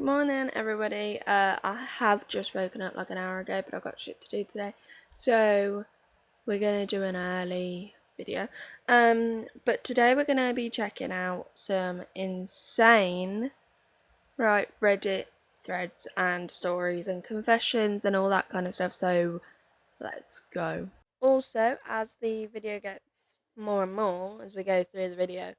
Good morning, everybody. I have just woken up like an hour ago, but I've got shit to do today, so we're gonna do an early video. But today we're gonna be checking out some insane, Reddit threads and stories and confessions and all that kind of stuff. So let's go. Also, as the video gets more and more as we go through the video,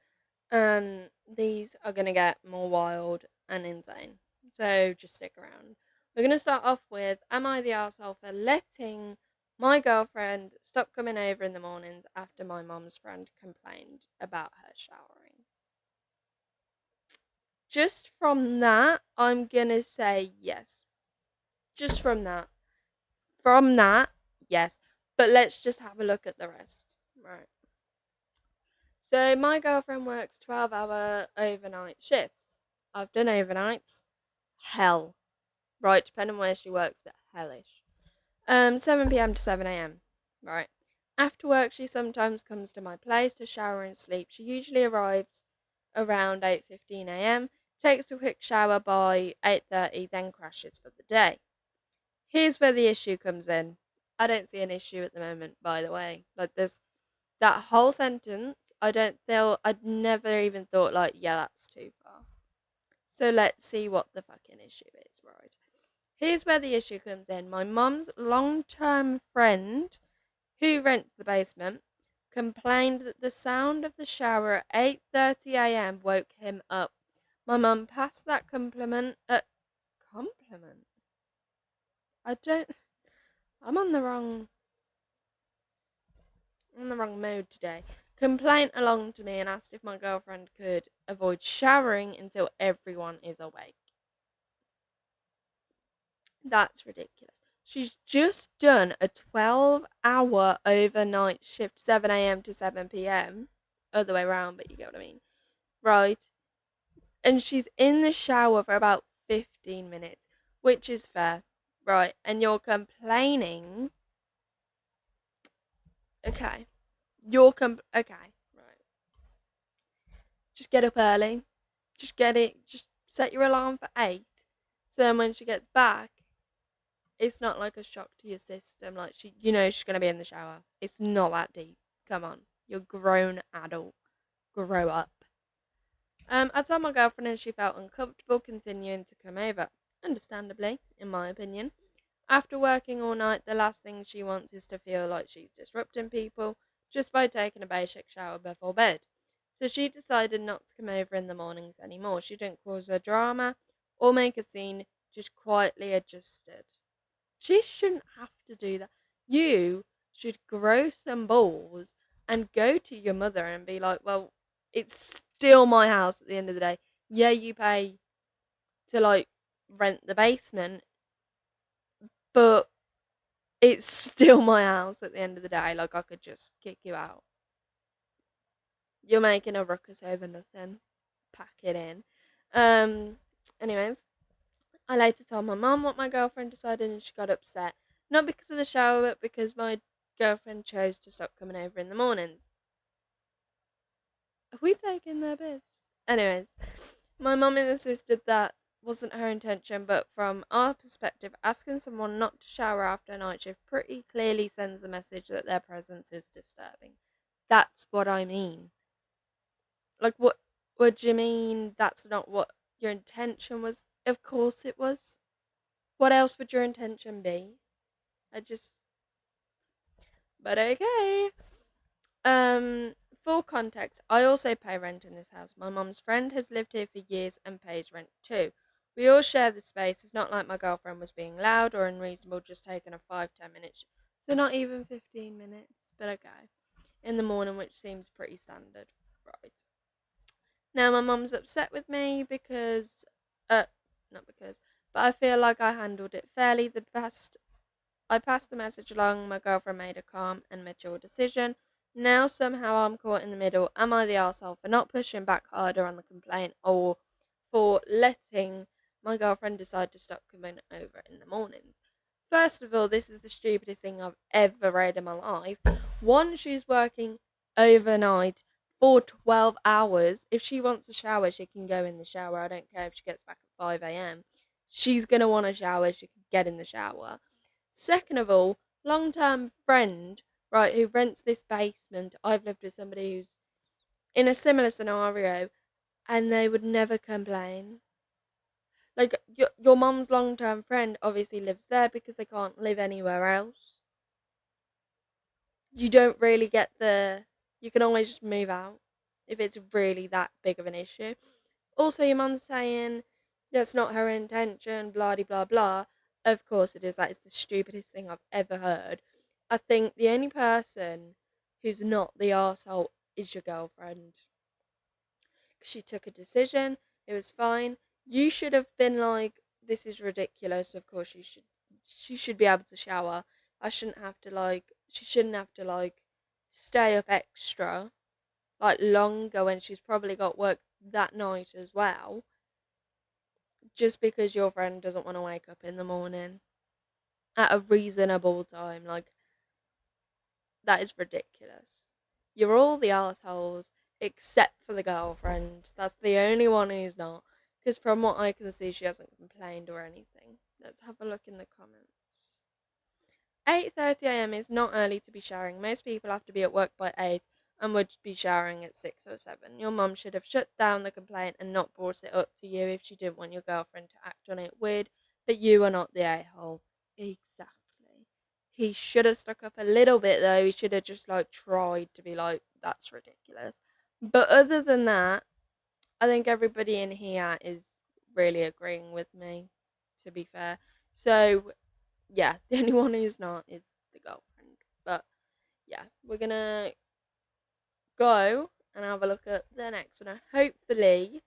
these are gonna get more wild and insane. So just stick around. We're gonna start off with, am I the arsehole for letting my girlfriend stop coming over in the mornings after my mom's friend complained about her showering? Just from that, I'm gonna say yes. Just from that. From that, yes. But let's just have a look at the rest. Right. So my girlfriend works 12-hour overnight shifts. I've done overnights. Hell. Right, depending on where she works, but hellish. 7 p.m. to 7 a.m. Right. After work, she sometimes comes to my place to shower and sleep. She usually arrives around 8:15 a.m., takes a quick shower by 8:30, then crashes for the day. Here's where the issue comes in. I don't see an issue at the moment, by the way. Like, there's that whole sentence, I'd never even thought, like, yeah, that's too far. So let's see what the fucking issue is, right? Here's where the issue comes in. My mum's long-term friend, who rents the basement, complained that the sound of the shower at 8:30 a.m. woke him up. My mum passed that compliment? I don't... I'm on the wrong mode today. Complaint along to me and asked if my girlfriend could avoid showering until everyone is awake. That's ridiculous. She's just done a 12-hour overnight shift, 7 a.m. to 7 p.m. Other way around, but you get what I mean. Right? And she's in the shower for about 15 minutes, which is fair. Right? And you're complaining. Okay. Okay. Right. Just get up early. Just set your alarm for 8. So then when she gets back, it's not like a shock to your system. Like, she's gonna be in the shower. It's not that deep. Come on, you're a grown adult. Grow up. I told my girlfriend and she felt uncomfortable continuing to come over. Understandably, in my opinion. After working all night, the last thing she wants is to feel like she's disrupting people just by taking a basic shower before bed. So she decided not to come over in the mornings anymore. She didn't cause a drama or make a scene, just quietly adjusted. She shouldn't have to do that. You should grow some balls and go to your mother and be like, well, it's still my house at the end of the day. Yeah, you pay to, like, rent the basement, but it's still my house at the end of the day. Like, I could just kick you out. You're making a ruckus over nothing. Pack it in. Anyways, I later told my mum what my girlfriend decided and she got upset. Not because of the shower, but because my girlfriend chose to stop coming over in the mornings. Have we taken their bits? Anyways, my mum insisted that wasn't her intention, but from our perspective, asking someone not to shower after a night shift pretty clearly sends the message that their presence is disturbing. That's what I mean. Like, what do you mean that's not what your intention was? Of course it was. What else would your intention be? But okay. For context, I also pay rent in this house. My mum's friend has lived here for years and pays rent too. We all share the space. It's not like my girlfriend was being loud or unreasonable, just taking a 5-10 minute. So not even 15 minutes, but okay. In the morning, which seems pretty standard. Right. Now my mum's upset with me because, not because, but I feel like I handled it fairly. I passed the message along. My girlfriend made a calm and mature decision. Now somehow I'm caught in the middle. Am I the arsehole for not pushing back harder on the complaint or for letting my girlfriend decide to stop coming over in the mornings? First of all, this is the stupidest thing I've ever read in my life. One, she's working overnight for 12 hours. If she wants a shower, she can go in the shower. I don't care if she gets back at 5 a.m. She's going to want a shower. She can get in the shower. Second of all, long term friend, right, who rents this basement. I've lived with somebody who's in a similar scenario and they would never complain. Like, your mom's long term friend obviously lives there because they can't live anywhere else. You don't really get the. You can always just move out if it's really that big of an issue. Also, your mum's saying that's not her intention, blah de blah blah. Of course it is. That is the stupidest thing I've ever heard. I think the only person who's not the arsehole is your girlfriend. She took a decision. It was fine. You should have been like, "This is ridiculous." Of course, you should. She should be able to shower. I shouldn't have to like. She shouldn't have to like stay up extra like longer when she's probably got work that night as well. Just because your friend doesn't want to wake up in the morning at a reasonable time, like that is ridiculous. You're all the assholes except for the girlfriend. That's the only one who's not. Because from what I can see, she hasn't complained or anything. Let's have a look in the comments. 8:30 a.m. is not early to be showering. Most people have to be at work by 8 and would be showering at 6 or 7. Your mum should have shut down the complaint and not brought it up to you if she didn't want your girlfriend to act on it weird, but you are not the a-hole. Exactly. He should have stuck up a little bit though. He should have just like tried to be like, that's ridiculous. But other than that, I think everybody in here is really agreeing with me, to be fair. So yeah, the only one who's not is the girlfriend. But yeah, we're gonna go and have a look at the next one. And hopefully,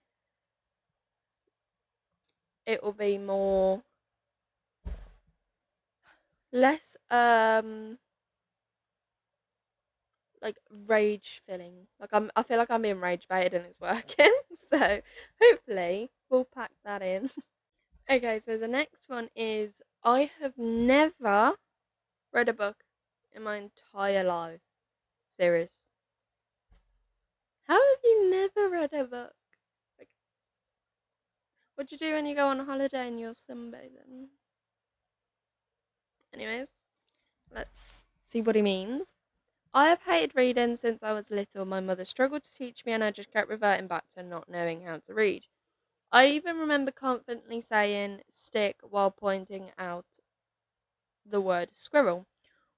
it will be more less like rage filling. I feel like I'm being rage baited and it's working. So hopefully we'll pack that in. Okay, so the next one is I have never read a book in my entire life. Serious. How have you never read a book? Like, what do you do when you go on holiday and you're sunbathing? Anyways, let's see what he means. I have hated reading since I was little. My mother struggled to teach me, and I just kept reverting back to not knowing how to read. I even remember confidently saying stick while pointing out the word squirrel,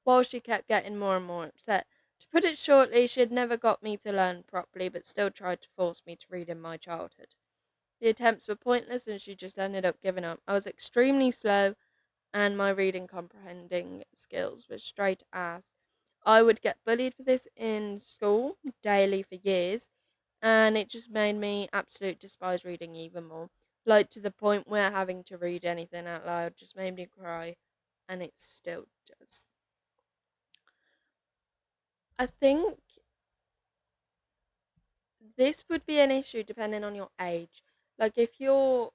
while she kept getting more and more upset. To put it shortly, she had never got me to learn properly, but still tried to force me to read in my childhood. The attempts were pointless, and she just ended up giving up. I was extremely slow, and my reading comprehending skills were straight ass. I would get bullied for this in school daily for years, and it just made me absolute despise reading even more. Like to the point where having to read anything out loud just made me cry, and it still does. I think this would be an issue depending on your age. Like if you're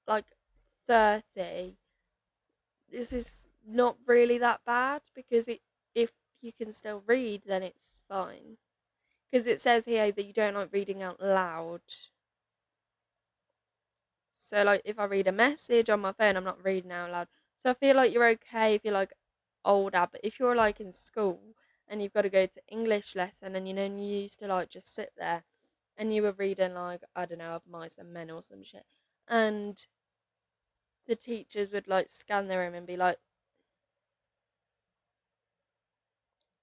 like 30, this is not really that bad because if you can still read, then it's fine. Because it says here that you don't like reading out loud. So, like, if I read a message on my phone, I'm not reading out loud. So, I feel like you're okay if you're like older, but if you're like in school and you've got to go to English lesson and you used to like just sit there and you were reading, like, I don't know, of Mice and Men or some shit, and the teachers would like scan the room and be like,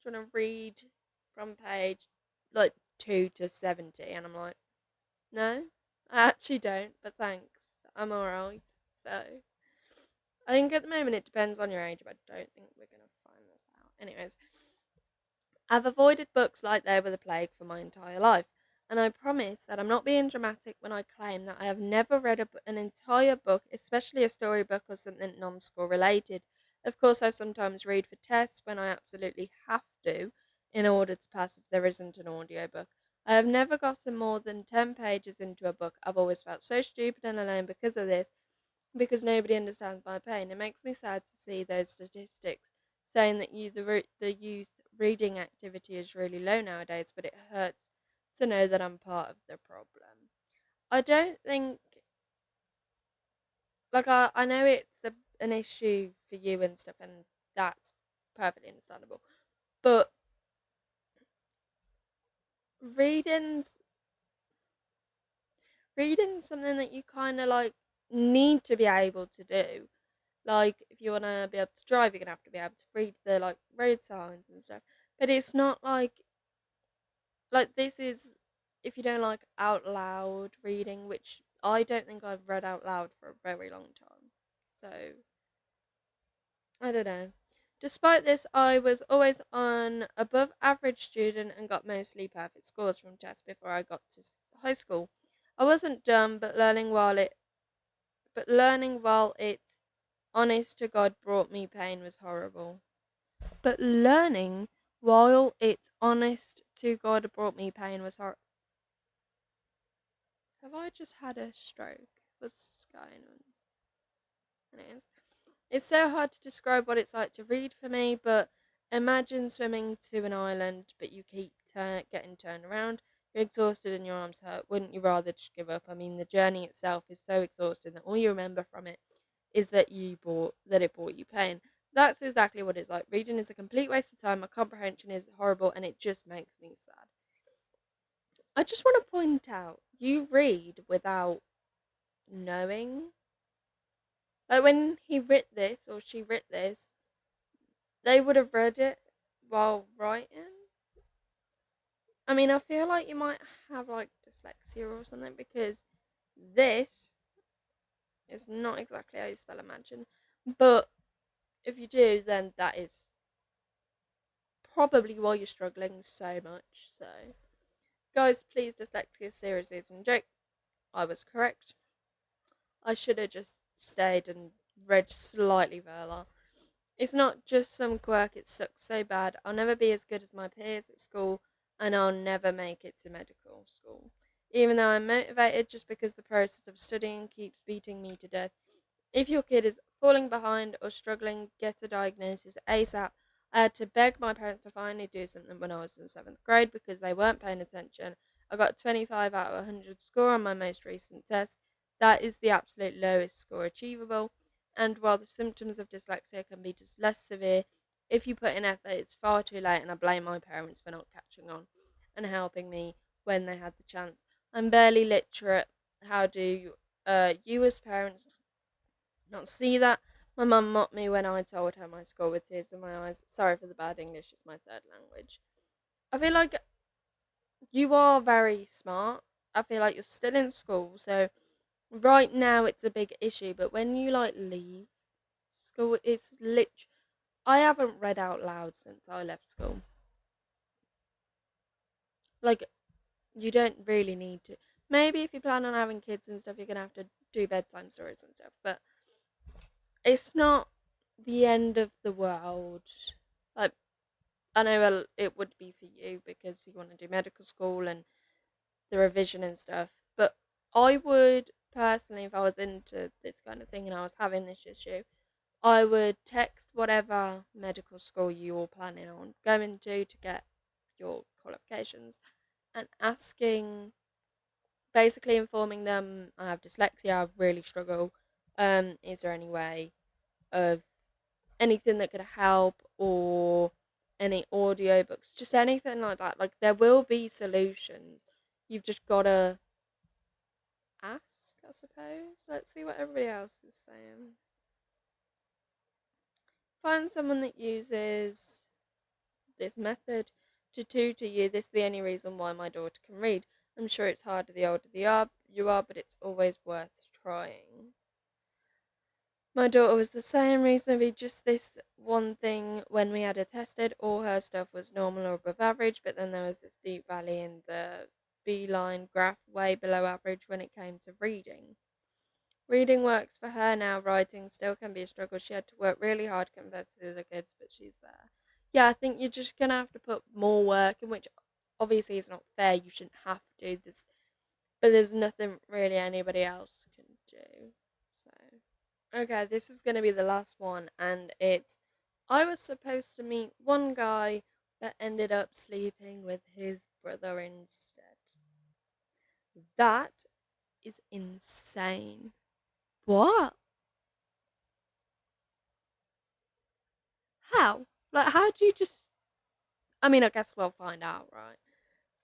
do you want to read from page like 2 to 70? And I'm like, no, I actually don't, but thanks. I'm alright. So, I think at the moment it depends on your age, but I don't think we're going to find this out. Anyways, I've avoided books like they were the plague for my entire life, and I promise that I'm not being dramatic when I claim that I have never read an entire book, especially a storybook or something non school related. Of course, I sometimes read for tests when I absolutely have to in order to pass if there isn't an audiobook. I have never gotten more than 10 pages into a book. I've always felt so stupid and alone because of this, because nobody understands my pain. It makes me sad to see those statistics saying that the youth reading activity is really low nowadays, but it hurts to know that I'm part of the problem. I don't think, like, I know it's an issue for you and stuff, and that's perfectly understandable. But reading's reading's something that you kind of like need to be able to do. Like, if you want to be able to drive, you're gonna have to be able to read the like road signs and stuff. But it's not like this is if you don't like out loud reading, which I don't think I've read out loud for a very long time. So I don't know. Despite this, I was always an above average student and got mostly perfect scores from tests before I got to high school. I wasn't dumb, but learning while it honest to God brought me pain was horrible. But learning while it honest to God brought me pain was horrible. Have I just had a stroke? What's going on? Anyways, it's so hard to describe what it's like to read for me, but imagine swimming to an island, but you keep getting turned around. You're exhausted and your arms hurt. Wouldn't you rather just give up? I mean, the journey itself is so exhausting that all you remember from it is that it brought you pain. That's exactly what it's like. Reading is a complete waste of time. My comprehension is horrible, and it just makes me sad. I just want to point out, you read without knowing. Like when he writ this or she writ this, they would have read it while writing. I mean, I feel like you might have like dyslexia or something because this is not exactly how you spell imagine. But if you do, then that is probably why you're struggling so much. So, guys, please, dyslexia seriously isn't a joke. I was correct. I should have just stayed and read slightly further. It's not just some quirk, it sucks so bad. I'll never be as good as my peers at school, and I'll never make it to medical school. Even though I'm motivated, just because the process of studying keeps beating me to death. If your kid is falling behind or struggling, get a diagnosis ASAP. I had to beg my parents to finally do something when I was in seventh grade because they weren't paying attention. I got 25 out of 100 score on my most recent test. That is the absolute lowest score achievable. And while the symptoms of dyslexia can be just less severe, if you put in effort, it's far too late, and I blame my parents for not catching on and helping me when they had the chance. I'm barely literate. How do you, as parents, not see that? My mum mocked me when I told her my score with tears in my eyes. Sorry for the bad English, it's my third language. I feel like you are very smart. I feel like you're still in school, so right now it's a big issue, but when you like leave school, it's lit. I haven't read out loud since I left school. Like, you don't really need to. Maybe if you plan on having kids and stuff, you're gonna have to do bedtime stories and stuff, but it's not the end of the world. Like, I know it would be for you because you want to do medical school and the revision and stuff, but I would personally, if I was into this kind of thing and I was having this issue, I would text whatever medical school you're planning on going to get your qualifications and asking, basically informing them I have dyslexia, I really struggle. Is there any way of anything that could help or any audiobooks, just anything like that? Like, there will be solutions. You've just gotta ask, I suppose. Let's see what everybody else is saying. Find someone that uses this method to tutor you. This is the only reason why my daughter can read. I'm sure it's harder the older you are, but it's always worth trying. My daughter was the same, reasonably just this one thing when we had her tested. All her stuff was normal or above average, but then there was this deep valley in the beeline graph way below average when it came to reading. Reading works for her now, writing still can be a struggle. She had to work really hard compared to the other kids, but she's there. Yeah, I think you're just gonna have to put more work in, which obviously is not fair. You shouldn't have to do this, but there's nothing really anybody else can do. So, okay, this is gonna be the last one, and it's I was supposed to meet one guy but ended up sleeping with his brother instead. That is insane. What? How? Like, how do you just. I mean, I guess we'll find out, right?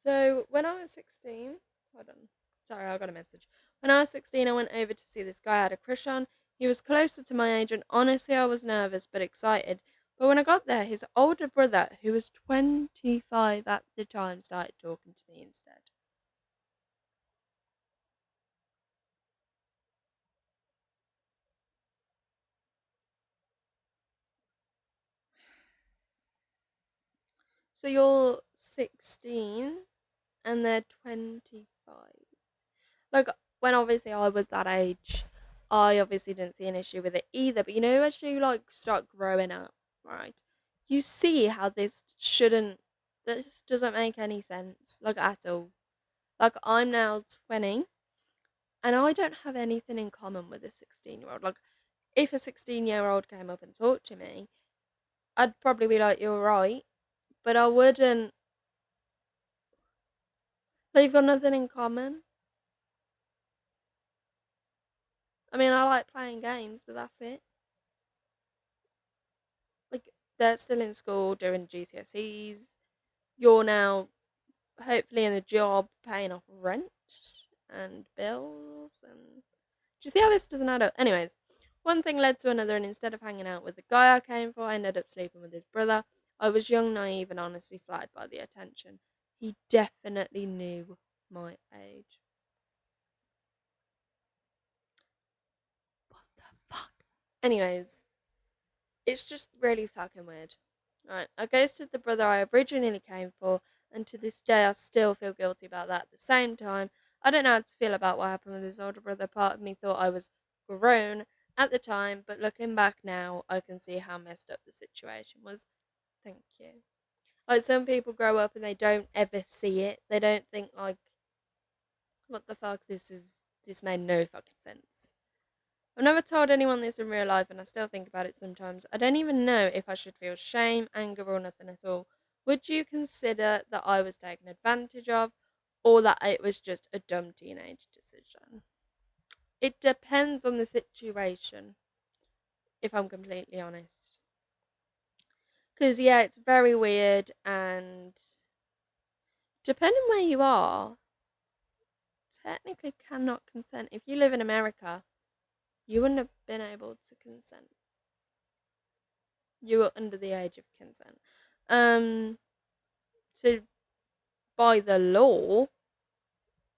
So, when I was 16, hold on. Sorry, I got a message. When I was 16, I went over to see this guy I had a crush on. He was closer to my age, and honestly, I was nervous but excited. But when I got there, his older brother, who was 25 at the time, started talking to me instead. So, you're 16 and they're 25. Like, when obviously I was that age, I obviously didn't see an issue with it either. But as you like start growing up, right, you see how this doesn't make any sense, like at all. Like, I'm now 20 and I don't have anything in common with a 16-year-old. Like, if a 16-year-old came up and talked to me, I'd probably be like, "You're right," but I wouldn't. They've got nothing in common. I mean, I like playing games, but that's it. Like, they're still in school doing GCSEs. You're now hopefully in a job paying off rent and bills. And do you see how this doesn't add up? Anyways, one thing led to another, and instead of hanging out with the guy I came for, I ended up sleeping with his brother. I was young, naive, and honestly flattered by the attention. He definitely knew my age. What the fuck? Anyways, it's just really fucking weird. Right, I ghosted the brother I originally came for, and to this day I still feel guilty about that. At the same time, I don't know how to feel about what happened with his older brother. Part of me thought I was grown at the time, but looking back now, I can see how messed up the situation was. Thank you. Like, some people grow up and they don't ever see it. They don't think like, what the fuck, this made no fucking sense. I've never told anyone this in real life, and I still think about it sometimes. I don't even know if I should feel shame, anger, or nothing at all. Would you consider that I was taken advantage of, or that it was just a dumb teenage decision? It depends on the situation, if I'm completely honest. Because, yeah, it's very weird, and depending where you are, technically cannot consent. If you live in America, you wouldn't have been able to consent. You were under the age of consent. Um, so by the law,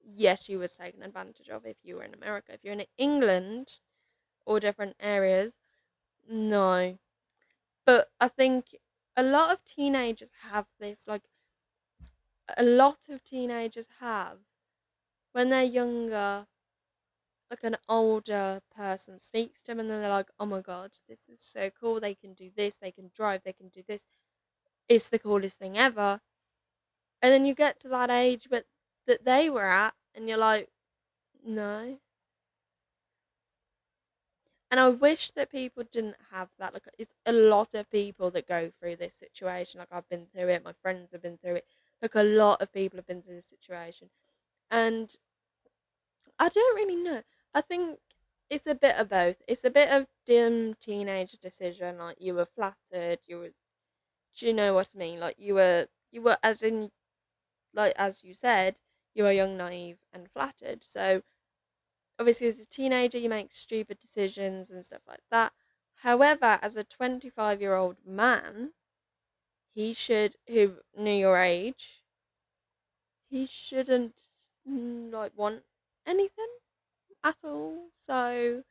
yes, you was taken advantage of if you were in America. If you're in England or different areas, no. But I think a lot of teenagers have this, like, a lot of teenagers have, when they're younger, like an older person speaks to them and then they're like, oh my god, this is so cool. They can do this, they can drive, they can do this. It's the coolest thing ever. And then you get to that age but that they were at and you're like, no. And I wish that people didn't have that. Like, it's a lot of people that go through this situation. Like, I've been through it, my friends have been through it. Like, a lot of people have been through this situation. And I don't really know. I think it's a bit of both. It's a bit of dim teenage decision. Like, you were flattered, you were, do you know what I mean? Like, you were as in, like, as you said, you were young, naive, and flattered. So obviously as a teenager you make stupid decisions and stuff like that. However, as a 25-year-old man, he should who knew your age, he shouldn't like want anything at all. So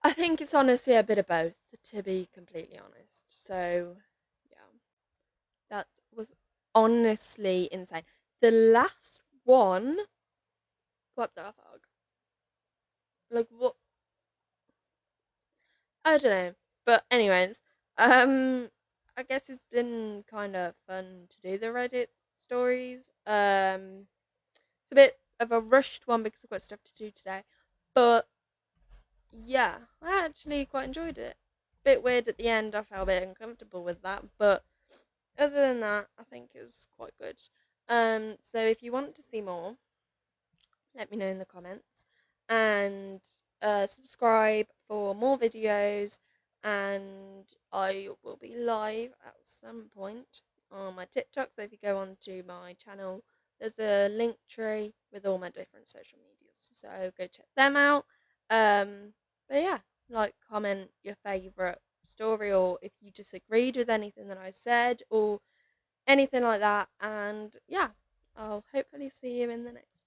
I think it's honestly a bit of both, to be completely honest. So yeah, that was honestly insane. The last one, what the fuck? Like, what? I don't know. But anyways, I guess it's been kind of fun to do the Reddit stories. It's a bit of a rushed one because I've got stuff to do today. But yeah, I actually quite enjoyed it. Bit weird at the end. I felt a bit uncomfortable with that, but other than that, I think it was quite good. So if you want to see more, let me know in the comments, and subscribe for more videos. And I will be live at some point on my TikTok. So if you go onto my channel, there's a link tree with all my different social medias. So go check them out. But yeah, like, comment your favorite story, or if you disagreed with anything that I said, or anything like that. And yeah, I'll hopefully see you in the next